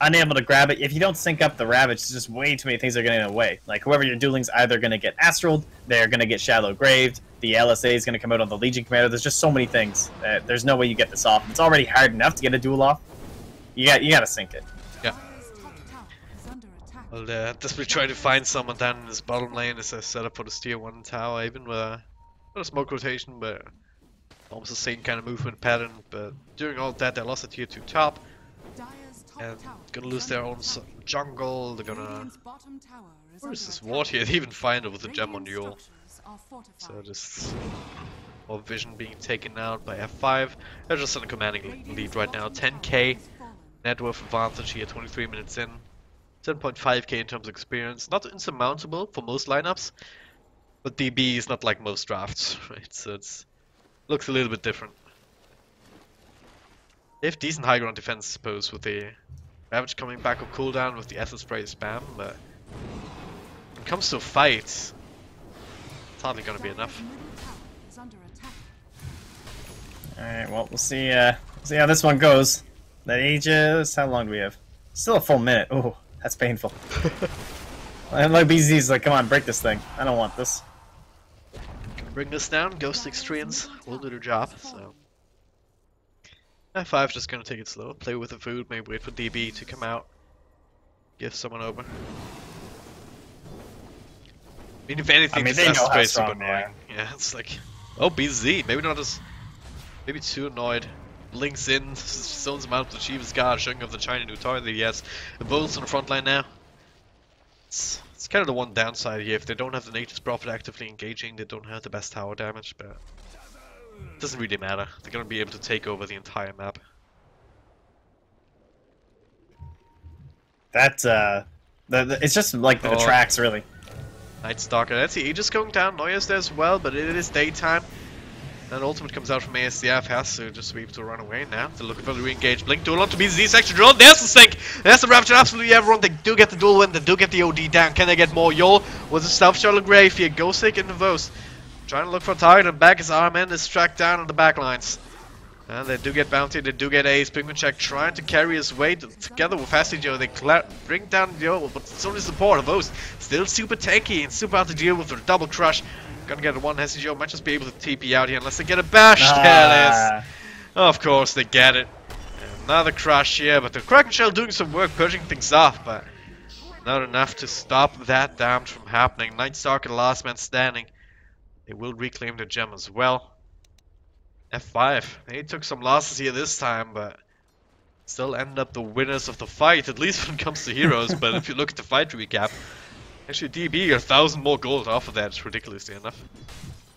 unable to grab it. If you don't sync up the Ravage, there's just way too many things that are getting in the way. Like, whoever you're dueling's either going to get Astraled, they're going to get Shallow Graved, the LSA is going to come out on the Legion Commander. There's just so many things. There's no way you get this off. It's already hard enough to get a duel off. You got to sync it. Yeah. I'll desperately try to find someone down in this bottom lane as I set up for the tier 1 tower, even with not a smoke rotation, but almost the same kind of movement pattern. But during all that, they lost a tier 2 top, and gonna lose their own jungle. They're gonna. Where is this ward here? They even find it with the gem on Duel. So just more vision being taken out by F5. They're just on a commanding lead right now. 10k net worth advantage here, 23 minutes in. 10.5k in terms of experience. Not insurmountable for most lineups, but DB is not like most drafts, right? So it's looks a little bit different. They have decent high ground defense, I suppose, with the Ravage coming back up cooldown with the acid spray spam, but when it comes to a fight, it's hardly gonna be enough. Alright, well, we'll see how this one goes. That ages, how long do we have? Still a full minute. Ooh, that's painful. And like BZ's like, come on, break this thing. I don't want this. Bring this down, Ghost Extremes will do the job, so. F5 just gonna take it slow, play with the food, maybe wait for DB to come out. Give someone over. I mean, if anything, this they know how is super strong they annoying. are. Yeah, it's like, oh, BZ, maybe not as, maybe too annoyed. Blinks in, zones him out with the Chief's guard, showing off the China new toy that he has. The Bolts on the front line now. It's kind of the one downside here. If they don't have the Nature's Prophet actively engaging, they don't have the best tower damage, but it doesn't really matter. They're gonna be able to take over the entire map. That's it's just like the tracks really. Night Stalker. That's the Aegis going down. Noya's there as well, but it is daytime. And ultimate comes out from ASCF, has to just sweep to run away now. They're looking for the re-engage. Blink duel onto BZ's extra drill. There's the sync. There's the Rapture. Absolutely everyone. They do get the duel win. They do get the OD down. Can they get more? Yol with a Stealth Shuttle Grave here. Ghostic in the Vos. Trying to look for a target, and back is Armen is tracked down on the back lines. And they do get Bounty, they do get Ace. Pigman Check trying to carry his weight together with Fasty Joe. They bring down Joe, but it's only support. Vos still super tanky and super hard to deal with a double crush. Gonna get a one. Hesi Joe might just be able to TP out here unless they get a bash. There it is. Of course they get it. Another crush here, but the Kraken Shell doing some work, purging things off, but not enough to stop that damage from happening. Night Stalker, the last man standing. They will reclaim the gem as well. F5. They took some losses here this time, but still end up the winners of the fight, at least when it comes to heroes. But if you look at the fight recap, actually DB 1,000 more gold off of that is ridiculously enough.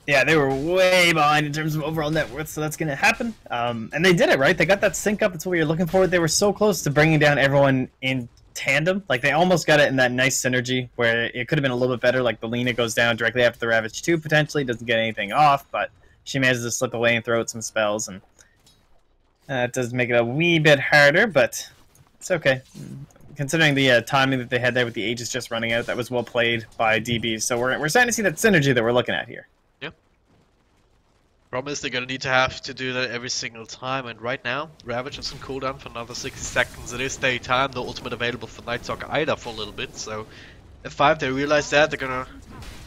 Yeah, they were way behind in terms of overall net worth, so that's going to happen. And they did it, right? They got that sync up. It's what you're looking for. They were so close to bringing down everyone in tandem. Like, they almost got it in that nice synergy where it could have been a little bit better. Like, the Lena goes down directly after the Ravage 2, potentially. Doesn't get anything off, but she manages to slip away and throw out some spells. And it does make it a wee bit harder, but it's okay. Considering the timing that they had there with the Aegis just running out, that was well played by DB. So we're starting to see that synergy that we're looking at here. Yeah. Problem is they're gonna need to have to do that every single time, and right now, Ravage is on cooldown for another 60 seconds. It is daytime, no ultimate available for Night Stalker either for a little bit, so at 5 they realize that they're gonna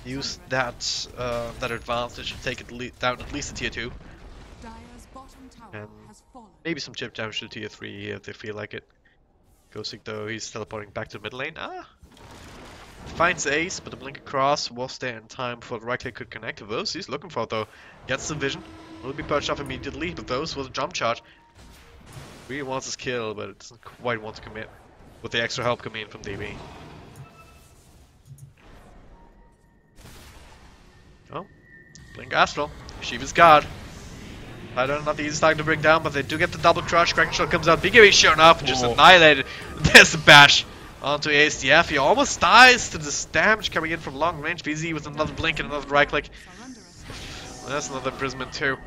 use that that advantage and take it down at least to tier 2. Dire's bottom tower And has fallen. maybe some chip damage to tier 3 if they feel like it. Ghosting though, he's teleporting back to the mid lane. Finds Ace, but the blink across was there in time before the right click could connect to those. He's looking for it though. Gets the vision. Will be perched off immediately, but those with a jump charge. Really wants his kill, but it doesn't quite want to commit. With the extra help coming in from DB. Oh, blink Astral. Shiva's guard. I don't know, not the easiest target to bring down, but they do get the double crush. Kraken Shot comes out. BKB showing up and just annihilated. There's the bash onto ASDF. He almost dies to this damage coming in from long range. VZ with another blink and another right click. That's another imprisonment too.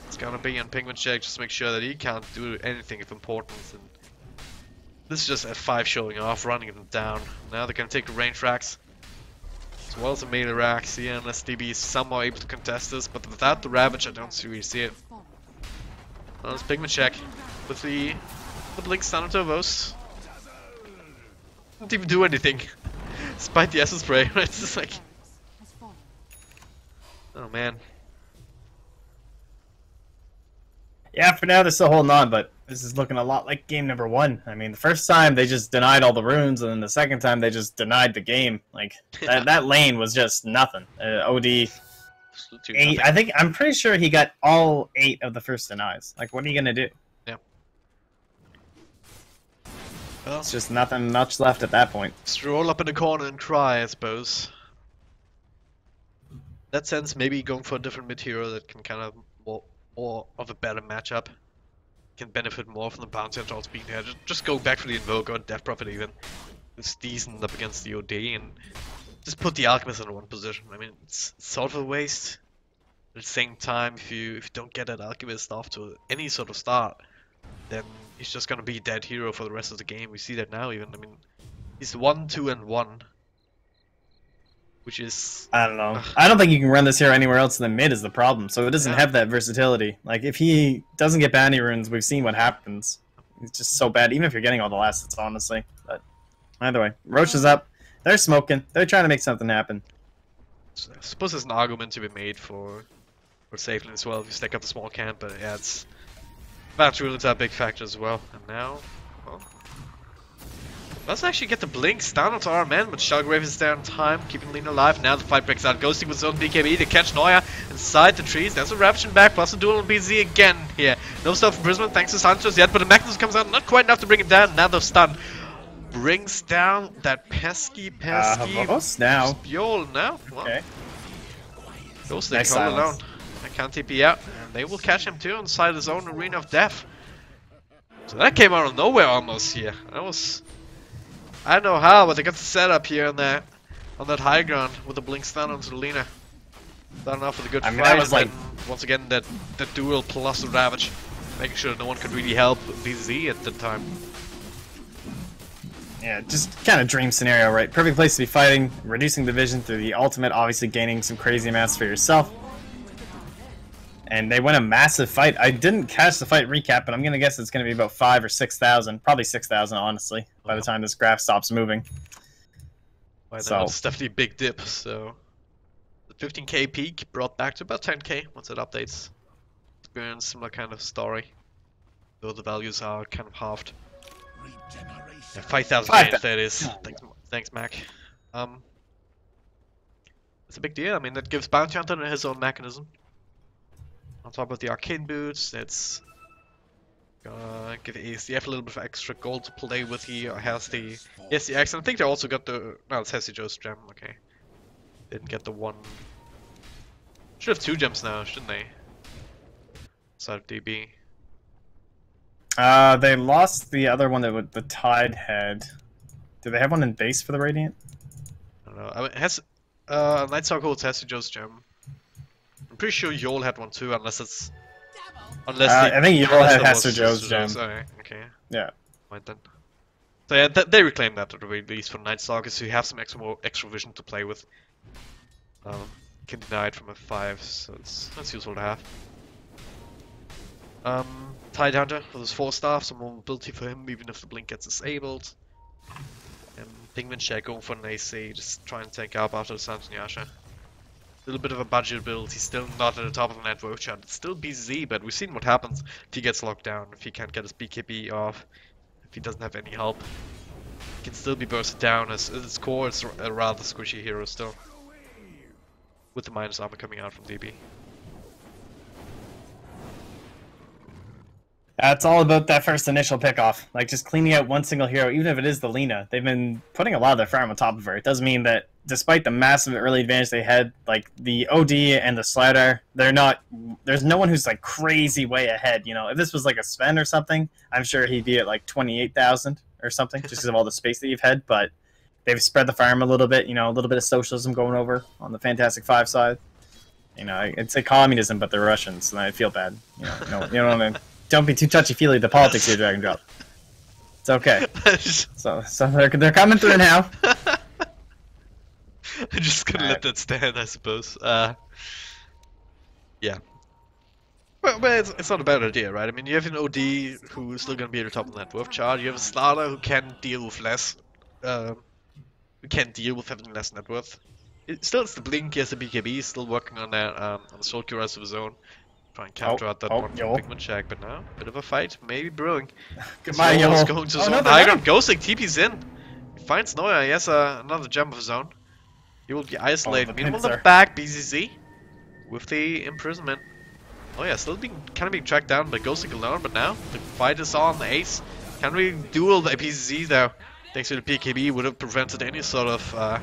It's gonna be on Penguin check just to make sure that he can't do anything of importance. And this is just F5 showing off, running them down. Now they're gonna take the range racks. As well as the melee racks, yeah, unless DB is somehow able to contest this, but without the Ravage I don't really see it. Well, it's Pigment check with the blink stun onto Avos. Didn't even do anything. Despite the Essence Spray, right? It's just like, oh man. Yeah, for now they're still holding on, but this is looking a lot like game number 1. I mean, the first time they just denied all the runes, and then the second time they just denied the game. Like, that lane was just nothing. OD, 8, I'm pretty sure he got all 8 of the first denies. Like, what are you gonna do? Yeah. Well, it's just nothing much left at that point. Just roll up in the corner and cry, I suppose. In that sense, maybe going for a different mid hero that can kind of more of a better matchup. Can benefit more from the bounty and also being there. Just go back for the Invoker or Death Prophet even. It's decent up against the OD and just put the Alchemist in one position. I mean, it's sort of a waste. At the same time, if you don't get that Alchemist off to any sort of start, then he's just gonna be a dead hero for the rest of the game. We see that now even. I mean, he's 1, 2, and 1. Which is... I don't know. I don't think you can run this hero anywhere else in the mid is the problem. So it doesn't have that versatility. Like, if he doesn't get bounty runes, we've seen what happens. It's just so bad, even if you're getting all the last hits, honestly. But either way, Roche is up. They're smoking. They're trying to make something happen. So I suppose there's an argument to be made for safe lane as well if you stack up the small camp, but yeah, it's... Bounty runes are a big factor as well. And now... Well, let's actually get the blinks down onto our man, but Shellgrave is there in time, keeping Lean alive. Now the fight breaks out. Ghosting with his own BKB to catch Neuer inside the trees. There's a Ravishing back, plus a duel on BZ again here. No self-imprisonment thanks to Santos yet, but the mechanism comes out not quite enough to bring him down. Now the stun brings down that pesky Vos now. Spjol now. Well, okay. Ghosting Nice all alone. silence. I can't TP out, and they will catch him too inside his own arena of death. So that came out of nowhere almost here. That was... I don't know how, but they got the setup here on that high ground with the blink stun onto the Lina. Not enough for the good fight. That was like... Once again, that duel plus the Ravage, making sure no one could really help BZ at the time. Yeah, just kind of dream scenario, right? Perfect place to be fighting, reducing the vision through the ultimate, obviously gaining some crazy amounts for yourself. And they win a massive fight. I didn't catch the fight recap, but I'm going to guess it's going to be about 5,000 or 6,000. Probably 6,000, honestly, by the time this graph stops moving. So it's definitely a big dip, so... The 15k peak brought back to about 10k once it updates. Experience similar kind of story. Though the values are kind of halved. Yeah, 5,000 that is. Thanks, Mac. It's a big deal. I mean, that gives Bounty Hunter his own mechanism. On top of the arcane boots, that's gonna give ASDF a little bit of extra gold to play with. He has the X, and I think they also got the... No, it's Hesi Joe's gem, okay. Didn't get the one... Should have 2 gems now, shouldn't they? Side of DB. They lost the other one that with the Tide had. Do they have one in base for the Radiant? I don't know. I mean, Night Stalker holds Hesi Joe's gem. I'm pretty sure Yol had one too, unless it's... I think Yol had Hester Joe's gem. Okay. Yeah. Right then. So yeah, they reclaimed that at the very least for Night Stalker, so you have some extra vision to play with. Can deny it from a 5, so that's useful to have. Tide Hunter with his 4 staff, some more mobility for him, even if the blink gets disabled. And Penguin Shack going for an AC, just try and take up after the Santon Yasha. little bit of a budget build. He's still not at the top of the net worth chart. It's still BZZ, but we've seen what happens if he gets locked down, if he can't get his BKB off, if he doesn't have any help. He can still be bursted down. As its core, it's a rather squishy hero still. With the minus armor coming out from DB. It's all about that first initial pickoff. Like, just cleaning out one single hero, even if it is the Lina. They've been putting a lot of their farm on top of her. It doesn't mean that, despite the massive early advantage they had, like, the OD and the Slider, they're not... There's no one who's, like, crazy way ahead, you know? If this was, like, a Sven or something, I'm sure he'd be at, like, 28,000 or something, just because of all the space that you've had, but they've spread the farm a little bit, you know, a little bit of socialism going over on the Fantastic Five side. You know, it's a communism, but they're Russians, and I feel bad. You know what I mean? Don't be too touchy-feely the politics here, Dragon Drop. It's okay. So they're coming through now. I'm just gonna let that stand, I suppose. Yeah. Well, it's not a bad idea, right? I mean, you have an OD who's still gonna be at the top of the net worth chart. You have a Slaughter who can deal with less. Who can deal with having less net worth. It's the Blink, he has the BKB, still working on that, on the Soul Cure of his own. Try and counter out that one Pigment check, but now, bit of a fight, maybe brewing. Goodbye, Yolo's going to zone high ground. Ghosting TP's in. He finds Noya, he has another jump of his own. He will be isolated. Meanwhile, the back, BZZ, with the imprisonment. Oh yeah, still kind of being tracked down by Ghosting alone, but now the fight is on. The Ace can't really duel the BZZ though. Thanks to the PKB, would have prevented any sort of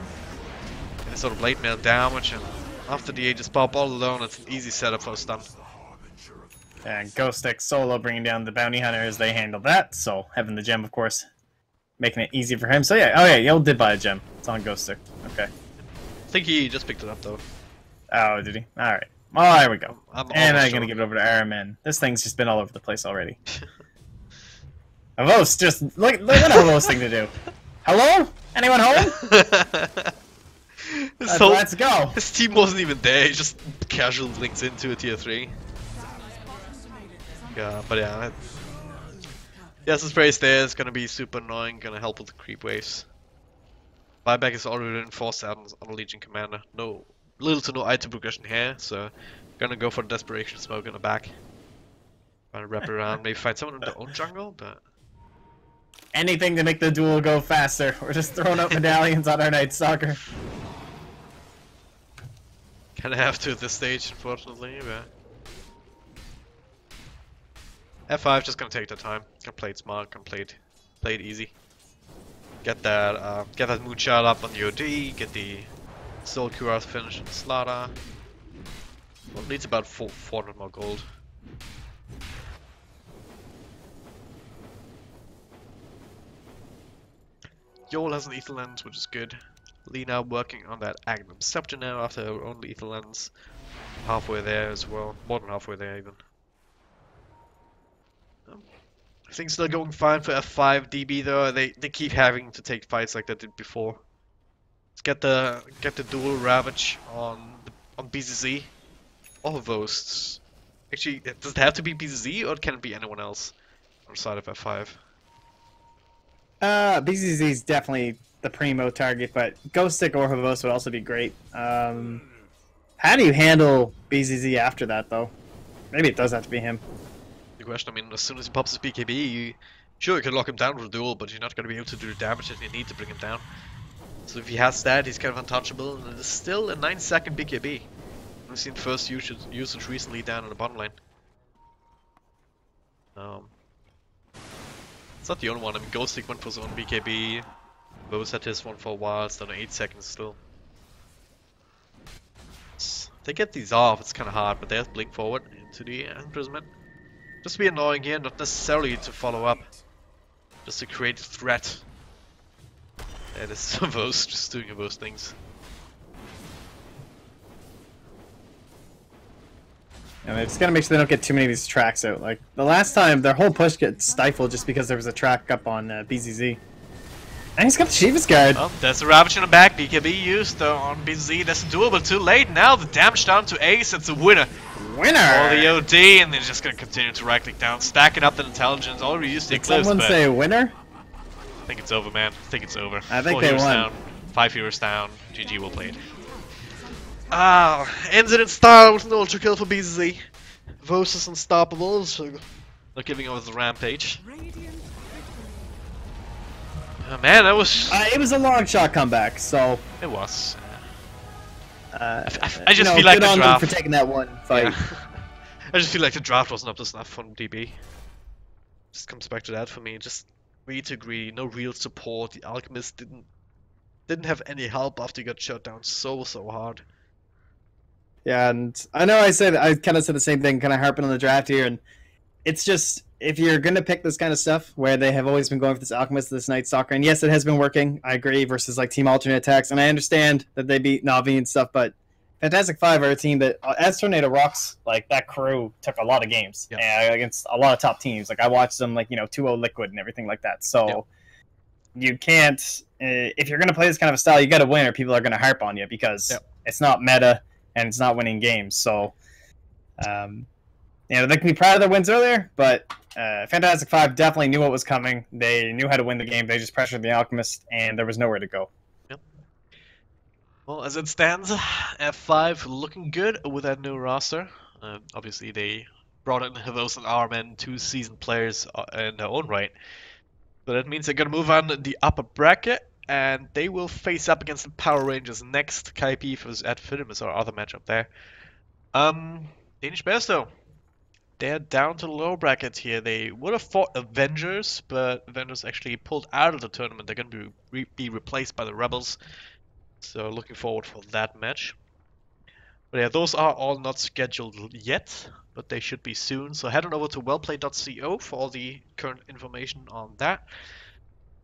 blade mail damage, and after the Aegis pop all alone, it's an easy setup for a stun. And Ghostic solo bringing down the bounty hunter as they handle that. So having the gem, of course, making it easy for him. So yeah, oh yeah, Yo did buy a gem. It's on Ghostic. Okay. I think he just picked it up though. Oh, did he? All right. Oh, there we go. And I'm gonna sure. give it over to Araman. This thing's just been all over the place already. Avos, just look at Avos thing to do. Hello? Anyone home? Let's go. His team wasn't even there. He just casually links into a tier 3. Yeah, but yeah. Yes, the sprays there is gonna be super annoying. Gonna help with the creep waves. Buyback is already reinforced out on the Legion Commander. Little to no item progression here, so gonna go for the Desperation Smoke in the back. Trying to wrap it around, maybe find someone in their own jungle, but... Anything to make the duel go faster. We're just throwing up medallions on our Night Stalker. Kinda have to at this stage, unfortunately, but... F5 just gonna take their time. Gonna play it smart, gonna play it easy. Get that moonshot up on the OD, get the Soul Cure finish on Slaughter. Well, needs about 400 more gold. Yol has an Ether Lens, which is good. Lina working on that Agnum Scepter now after her own Ether Lens. Halfway there as well, more than halfway there even. Things still going fine for F5 DB though. They keep having to take fights like they did before. Let's get the dual Ravage on BZZ. All of those. Actually, does it have to be BZZ or can it be anyone else on the side of F5? BZZ is definitely the primo target, but Ghostic or Havos would also be great. How do you handle BZZ after that though? Maybe it does have to be him. The question, I mean, as soon as he pops his BKB, you can lock him down with a duel, but you're not going to be able to do the damage that you need to bring him down. So if he has that, he's kind of untouchable, and it's still a 9-second BKB. We've seen first usage recently down in the bottom lane. It's not the only one. I mean, Ghostic went for his own BKB. Bose had his one for a while. It's done 8 seconds still. They get these off. It's kind of hard, but there's Blink forward into the imprisonment. Just to be annoying here, not necessarily to follow up. Just to create a threat. Yeah, this is Avos just doing those things. And they just gotta make sure they don't get too many of these tracks out. Like, the last time, their whole push gets stifled just because there was a track up on BZZ. And he's got the Shiva's Guard. Well, there's a Ravage in the back. BKB used on BZZ. That's doable. Too late now. The damage down to Ace. It's a winner. Winner! Or the OD, and they're just gonna continue to right click down, stacking up that intelligence. Already used the Eclipse. Someone say winner? I think it's over, man. I think it's over. I think 4 they heroes won. down, 5 heroes down. GG will play it. Ends it in style with an ultra kill for BZZ. Versus Unstoppable, so not giving over the rampage. Radiant victory. Man, that was... It was a long shot comeback, so It was. I I just feel like good the on draft... them for taking that one fight. Yeah. I just feel like the draft wasn't up to snuff from DB. Just comes back to that for me. Just way too greedy, no real support. The Alchemist didn't have any help after he got shut down so hard. Yeah, and I know I kind of said the same thing, kind of harping on the draft here, and it's just, if you're going to pick this kind of stuff, where they have always been going for this Alchemist, this Night Stalker, and yes, it has been working, I agree, versus like Team Alternate Attacks, and I understand that they beat Na'Vi and stuff, but Fantastic Five are a team that, as Tornado Rocks, like, that crew took a lot of games against a lot of top teams. Like, I watched them, like, 2-0 Liquid and everything like that, so you can't, if you're going to play this kind of a style, you got to win, or people are going to harp on you, because it's not meta, and it's not winning games. So, they can be proud of their wins earlier, but Fantastic Five definitely knew what was coming. They knew how to win the game. They just pressured the Alchemist, and there was nowhere to go. Yep. Well, as it stands, F5 looking good with that new roster. Obviously, they brought in Havos and Armen, 2 seasoned players in their own right. So that means they're going to move on the upper bracket, and they will face up against the Power Rangers next. Kaipi is at Finum is our other matchup there. Danish Bears though, they're down to the lower bracket here. They would have fought Avengers, but Avengers actually pulled out of the tournament. They're going to be replaced by the Rebels. So looking forward for that match. But yeah, those are all not scheduled yet, but they should be soon. So head on over to wellplay.co for all the current information on that.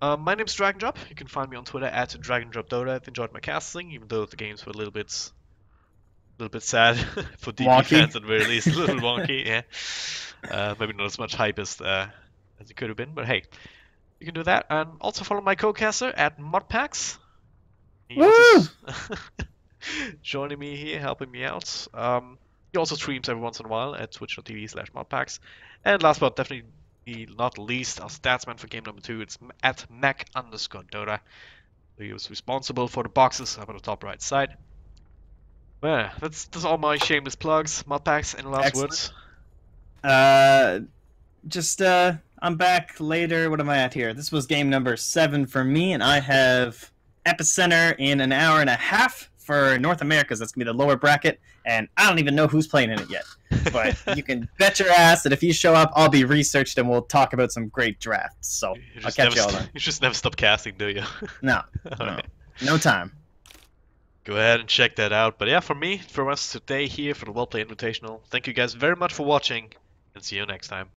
My name's DragonDrop. You can find me on Twitter at DragonDropDota. I've enjoyed my casting, even though the games were a little bit sad for DB fans at the very least. A little wonky, yeah. Maybe not as much hype as it could have been, but hey, you can do that. And also follow my co-caster at Modpacks. Joining me here, helping me out. He also streams every once in a while at twitch.tv/modpacks. And last but definitely not least, our statsman for game number 2, it's at Mac_Dota. He was responsible for the boxes up on the top right side. Well, that's all my shameless plugs. Modpacks, any last words? I'm back later. What am I at here? This was game number 7 for me, and I have Epicenter in an hour and a half for North America. That's going to be the lower bracket, and I don't even know who's playing in it yet. But you can bet your ass that if you show up, I'll be researched, and we'll talk about some great drafts. So I'll catch you all then. You just never stop casting, do you? No, no time. Go ahead and check that out. But yeah, from us today here for the Wellplay Invitational, thank you guys very much for watching, and see you next time.